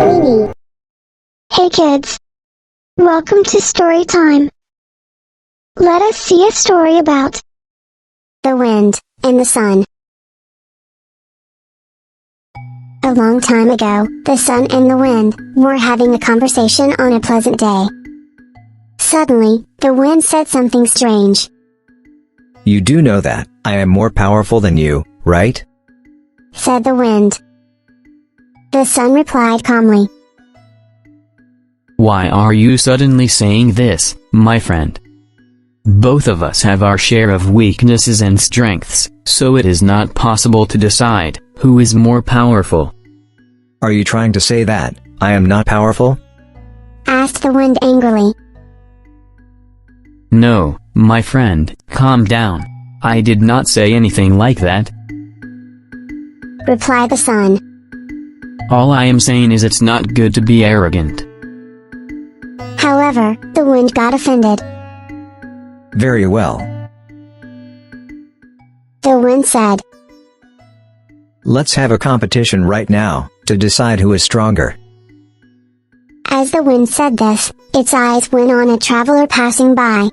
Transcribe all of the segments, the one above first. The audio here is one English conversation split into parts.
Weeny. Hey kids! Welcome to story time. Let us see a story about the wind and the sun. A long time ago, the sun and the wind were having a conversation on a pleasant day. Suddenly, the wind said something strange. You do know that I am more powerful than you, right? Said the wind. The sun replied calmly. Why are you suddenly saying this, my friend? Both of us have our share of weaknesses and strengths, so it is not possible to decide who is more powerful. Are you trying to say that I am not powerful? Asked the wind angrily. No, my friend, calm down. I did not say anything like that. Replied the sun. All I am saying is it's not good to be arrogant. However, the wind got offended. Very well. The wind said, Let's have a competition right now, to decide who is stronger. As the wind said this, its eyes went on a traveler passing by.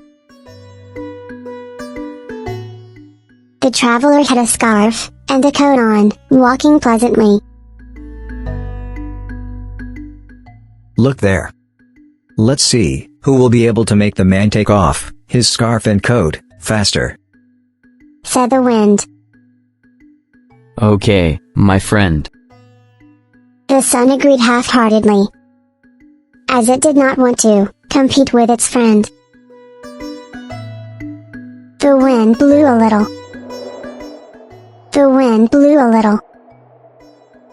The traveler had a scarf and a coat on, walking pleasantly. Look there. Let's see who will be able to make the man take off his scarf and coat faster. Said the wind. Okay, my friend. The sun agreed half-heartedly, as it did not want to compete with its friend. The wind blew a little. The wind blew a little.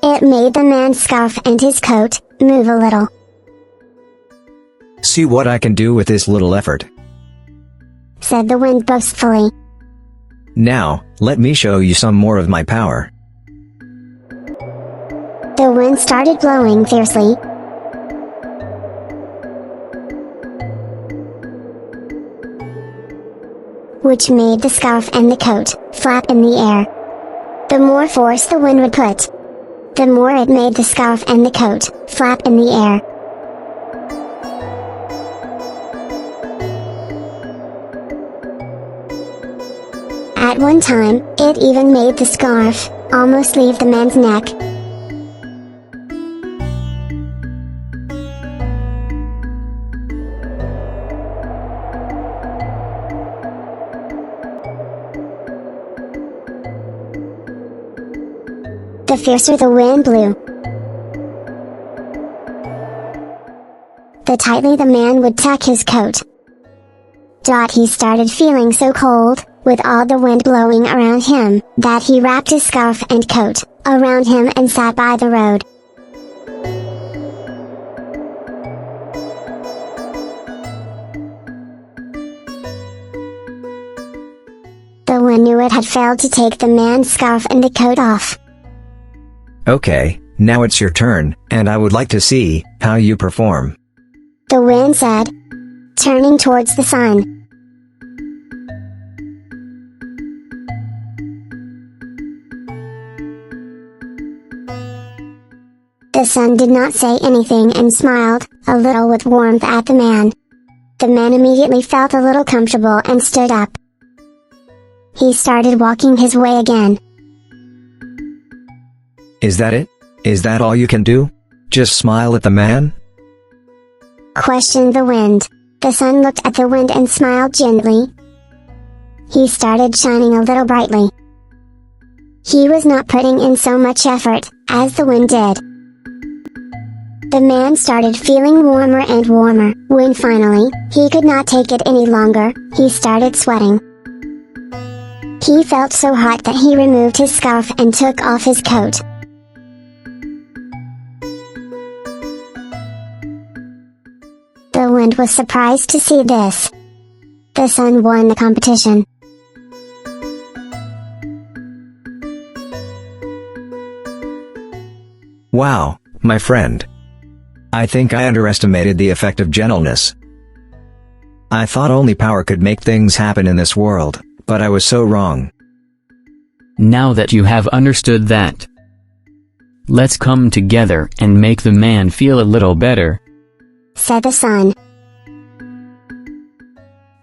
It made the man's scarf and his coat move a little. See what I can do with this little effort. Said the wind boastfully. Now, let me show you some more of my power. The wind started blowing fiercely. Which made the scarf and the coat flap in the air. The more force the wind would put, the more it made the scarf and the coat flap in the air. At one time, it even made the scarf almost leave the man's neck. The fiercer the wind blew, the tightly the man would tuck his coat. He started feeling so cold, with all the wind blowing around him, that he wrapped his scarf and coat around him and sat by the road. The wind knew it had failed to take the man's scarf and the coat off. Okay, now it's your turn, and I would like to see how you perform. The wind said, turning towards the sun. The sun did not say anything and smiled a little with warmth at the man. The man immediately felt a little comfortable and stood up. He started walking his way again. Is that it? Is that all you can do? Just smile at the man? Questioned the wind. The sun looked at the wind and smiled gently. He started shining a little brightly. He was not putting in so much effort as the wind did. The man started feeling warmer and warmer, when finally, he could not take it any longer, he started sweating. He felt so hot that he removed his scarf and took off his coat. The wind was surprised to see this. The sun won the competition. Wow, my friend. I think I underestimated the effect of gentleness. I thought only power could make things happen in this world, but I was so wrong. Now that you have understood that, let's come together and make the man feel a little better," said the sun.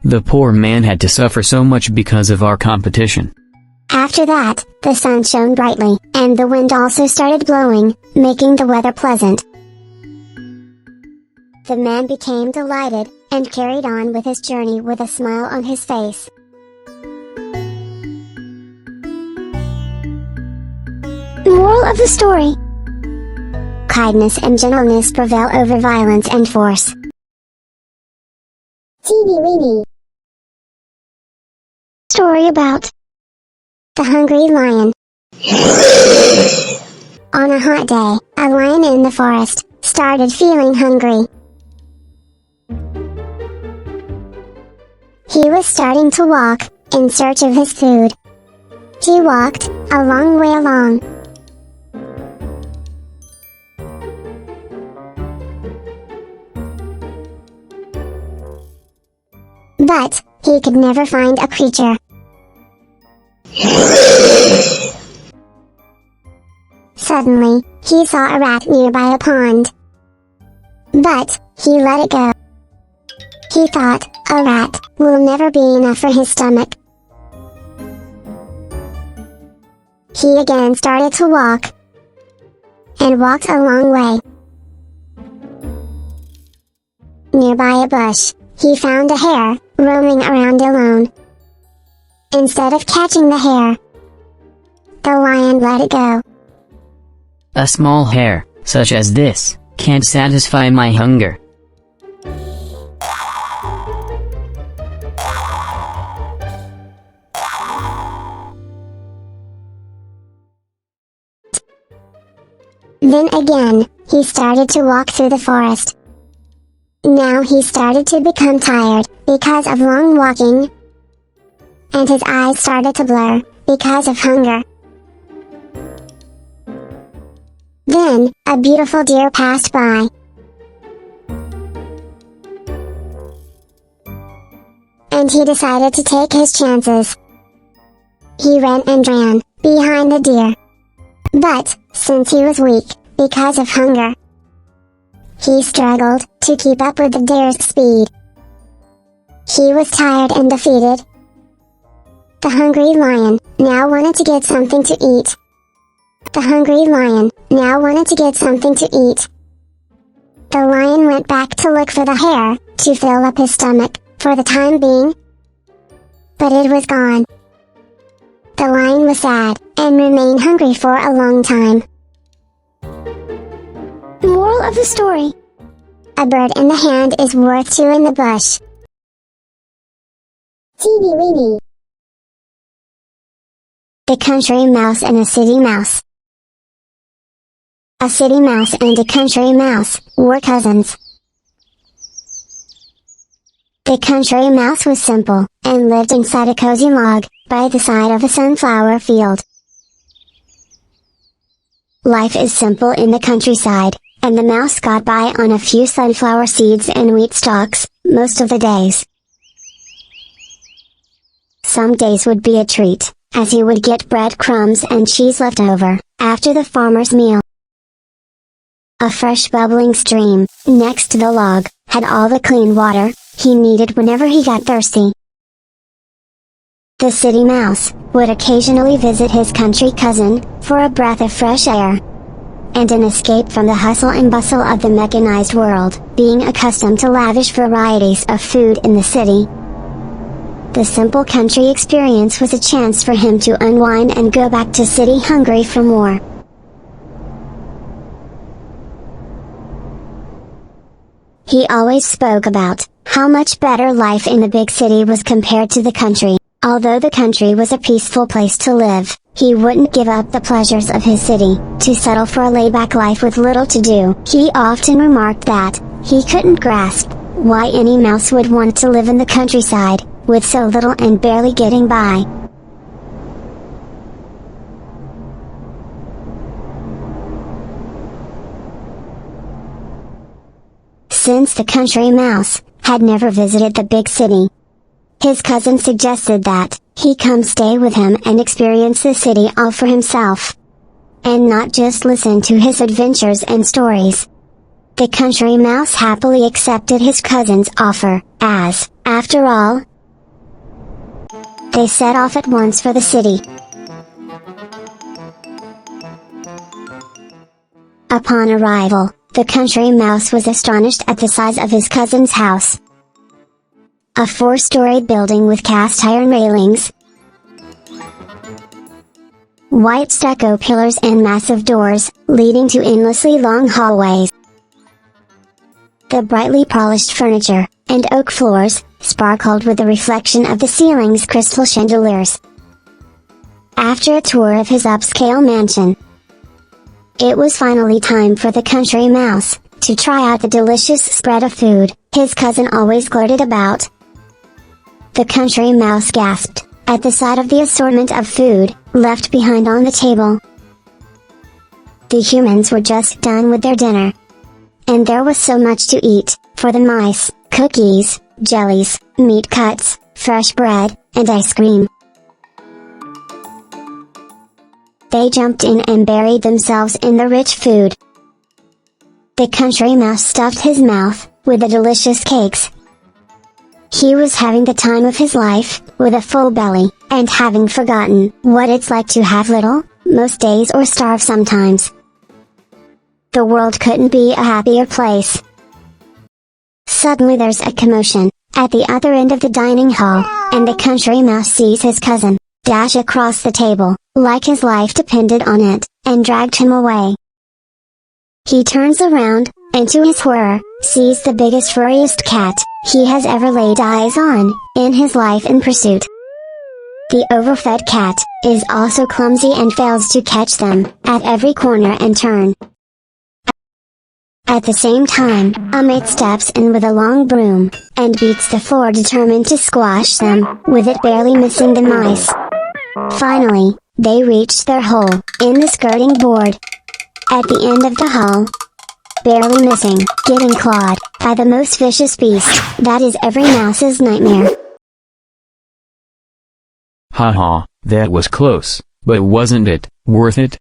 "The poor man had to suffer so much because of our competition." After that, the sun shone brightly, and the wind also started blowing, making the weather pleasant. The man became delighted, and carried on with his journey with a smile on his face. Moral of the story: kindness and gentleness prevail over violence and force. Weeny. Story about the hungry lion. On a hot day, a lion in the forest started feeling hungry. He was starting to walk in search of his food. He walked a long way along. But he could never find a creature. Suddenly, he saw a rat nearby a pond. But he let it go. He thought, a rat will never be enough for his stomach. He again started to walk, and walked a long way. Nearby a bush, he found a hare, roaming around alone. Instead of catching the hare, the lion let it go. "A small hare, such as this, can't satisfy my hunger." Then again, he started to walk through the forest. Now he started to become tired, because of long walking, and his eyes started to blur, because of hunger. Then, a beautiful deer passed by. And he decided to take his chances. He ran and ran, behind the deer. But, since he was weak, because of hunger, he struggled to keep up with the deer's speed. He was tired and defeated. The hungry lion now wanted to get something to eat. The hungry lion now wanted to get something to eat. The lion went back to look for the hare, to fill up his stomach, for the time being. But it was gone. The lion was sad, and remained hungry for a long time. Moral of the story: a bird in the hand is worth two in the bush. Weeny. The country mouse and a city mouse. A city mouse and a country mouse were cousins. The country mouse was simple, and lived inside a cozy log, by the side of a sunflower field. Life is simple in the countryside, and the mouse got by on a few sunflower seeds and wheat stalks, most of the days. Some days would be a treat, as he would get bread crumbs and cheese left over, after the farmer's meal. A fresh bubbling stream, next to the log, had all the clean water he needed whenever he got thirsty. The city mouse would occasionally visit his country cousin, for a breath of fresh air, and an escape from the hustle and bustle of the mechanized world, being accustomed to lavish varieties of food in the city. The simple country experience was a chance for him to unwind and go back to city hungry for more. He always spoke about how much better life in the big city was compared to the country. Although the country was a peaceful place to live, he wouldn't give up the pleasures of his city, to settle for a laid-back life with little to do. He often remarked that he couldn't grasp why any mouse would want to live in the countryside, with so little and barely getting by. Since the country mouse had never visited the big city, his cousin suggested that he come stay with him and experience the city all for himself. And not just listen to his adventures and stories. The country mouse happily accepted his cousin's offer, as, after all, they set off at once for the city. Upon arrival, the country mouse was astonished at the size of his cousin's house. A 4-story building with cast iron railings, white stucco pillars and massive doors, leading to endlessly long hallways. The brightly polished furniture, and oak floors, sparkled with the reflection of the ceiling's crystal chandeliers. After a tour of his upscale mansion, it was finally time for the country mouse to try out the delicious spread of food his cousin always gloated about. The country mouse gasped at the sight of the assortment of food left behind on the table. The humans were just done with their dinner, and there was so much to eat for the mice: cookies, jellies, meat cuts, fresh bread, and ice cream. They jumped in and buried themselves in the rich food. The country mouse stuffed his mouth with the delicious cakes. He was having the time of his life, with a full belly, and having forgotten what it's like to have little, most days, or starve sometimes. The world couldn't be a happier place. Suddenly there's a commotion at the other end of the dining hall, and the country mouse sees his cousin dash across the table, like his life depended on it, and dragged him away. He turns around, and to his horror, sees the biggest furriest cat he has ever laid eyes on in his life in pursuit. The overfed cat is also clumsy and fails to catch them at every corner and turn. At the same time, a mate steps in with a long broom, and beats the floor determined to squash them, with it barely missing the mice. Finally, they reach their hole in the skirting board at the end of the hall, barely missing getting clawed by the most vicious beast that is every mouse's nightmare. Haha, that was close, but wasn't it worth it?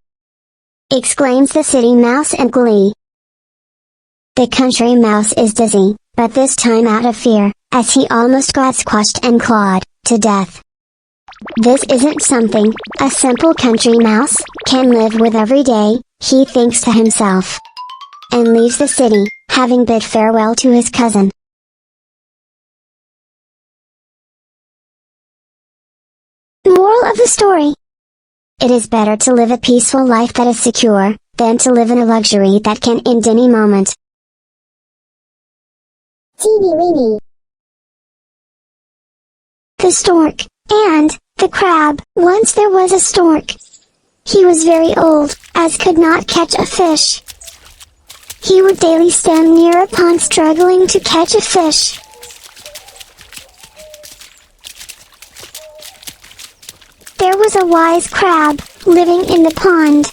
Exclaims the city mouse in glee. The country mouse is dizzy, but this time out of fear, as he almost got squashed and clawed to death. This isn't something a simple country mouse can live with every day, he thinks to himself. And leaves the city, having bid farewell to his cousin. Moral of the story: it is better to live a peaceful life that is secure, than to live in a luxury that can end any moment. Teeny Weeny. The stork and the crab. Once there was a stork. He was very old, as could not catch a fish. He would daily stand near a pond struggling to catch a fish. There was a wise crab living in the pond.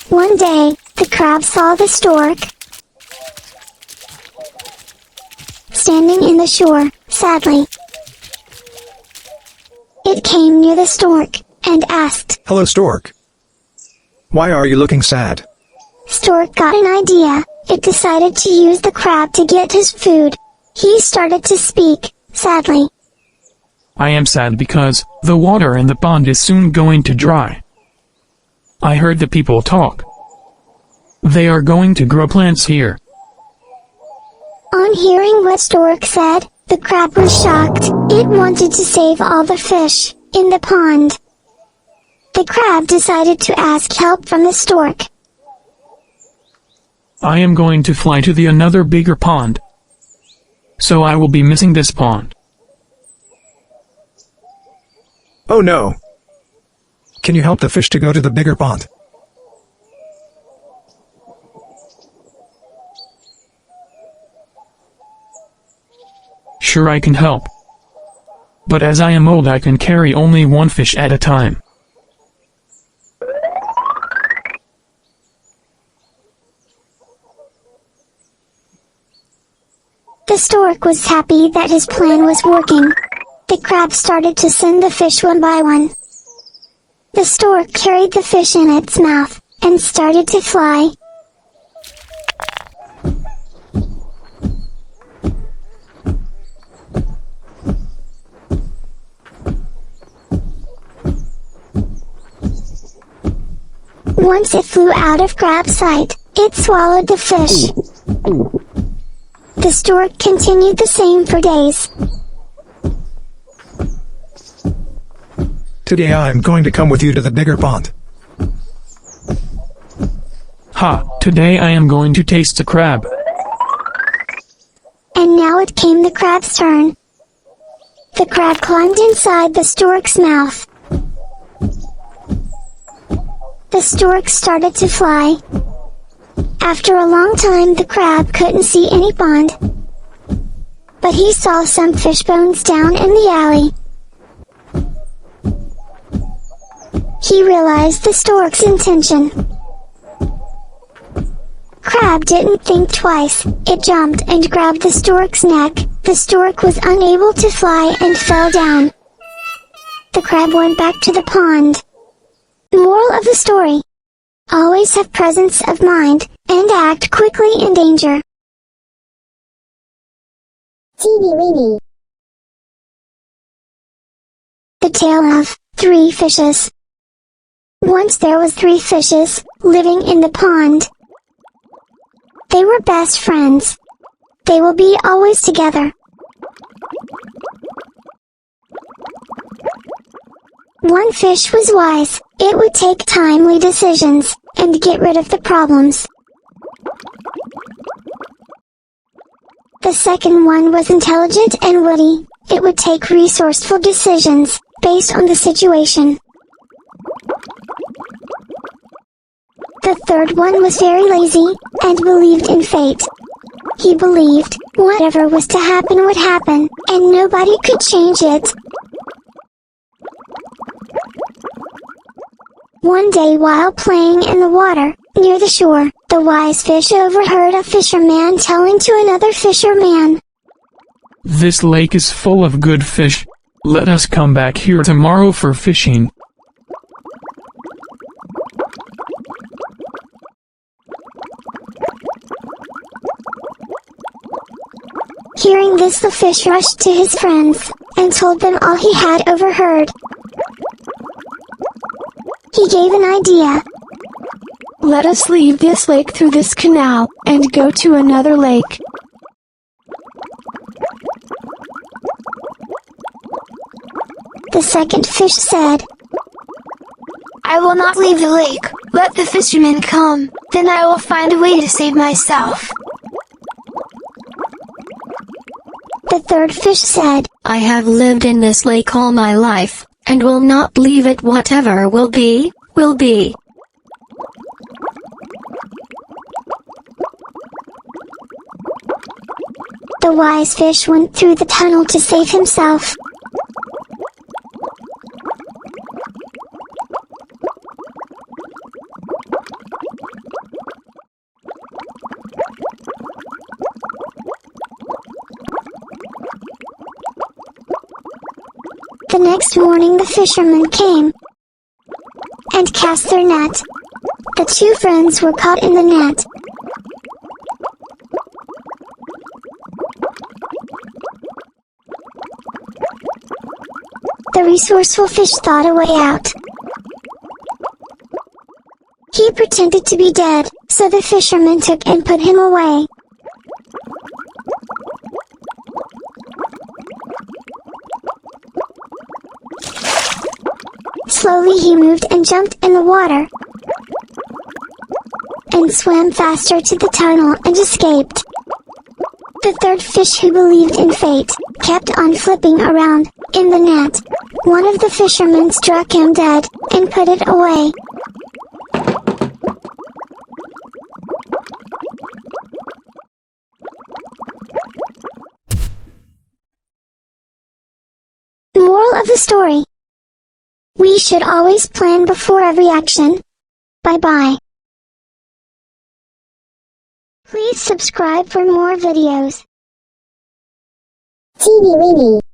One day, the crab saw the stork standing in the shore, sadly. It came near the stork, and asked, "Hello, stork. Why are you looking sad?" Stork got an idea. It decided to use the crab to get his food. He started to speak, sadly. I am sad because the water in the pond is soon going to dry. I heard the people talk. They are going to grow plants here. On hearing what Stork said, the crab was shocked. It wanted to save all the fish in the pond. The crab decided to ask help from the stork. I am going to fly to the another bigger pond. So I will be missing this pond. Oh no! Can you help the fish to go to the bigger pond? Sure, I can help. But as I am old, I can carry only one fish at a time. stork was happy that his plan was working. The crab started to send the fish one by one. The stork carried the fish in its mouth, and started to fly. Once it flew out of crab's sight, it swallowed the fish. The stork continued the same for days. Today I'm going to come with you to the bigger pond. Ha, today I am going to taste the crab. And now it came the crab's turn. The crab climbed inside the stork's mouth. The stork started to fly. After a long time the crab couldn't see any pond. But he saw some fish bones down in the alley. He realized the stork's intention. Crab didn't think twice, it jumped and grabbed the stork's neck. The stork was unable to fly and fell down. The crab went back to the pond. Moral of the story: always have presence of mind, and act quickly in danger. Teeny Weeny. The tale of 3 fishes. Once there was 3 fishes, living in the pond. They were best friends. They will be always together. One fish was wise, it would take timely decisions, and get rid of the problems. The second one was intelligent and witty, it would take resourceful decisions, based on the situation. The third one was very lazy, and believed in fate. He believed, whatever was to happen would happen, and nobody could change it. One day while playing in the water, near the shore, the wise fish overheard a fisherman telling to another fisherman, This lake is full of good fish. Let us come back here tomorrow for fishing. Hearing this, the fish rushed to his friends, and told them all he had overheard. He gave an idea. Let us leave this lake through this canal, and go to another lake. The second fish said, I will not leave the lake. Let the fishermen come, then I will find a way to save myself. The third fish said, I have lived in this lake all my life, and will not leave it. Whatever will be, will be. The wise fish went through the tunnel to save himself. The next morning the fishermen came and cast their net. The 2 friends were caught in the net. The resourceful fish thought a way out. He pretended to be dead, so the fishermen took and put him away. Slowly he moved and jumped in the water, and swam faster to the tunnel and escaped. The third fish, who believed in fate, kept on flipping around in the net. One of the fishermen struck him dead, and put it away. Moral of the story: we should always plan before every action. Bye-bye. Please subscribe for more videos. Teeny Weeny.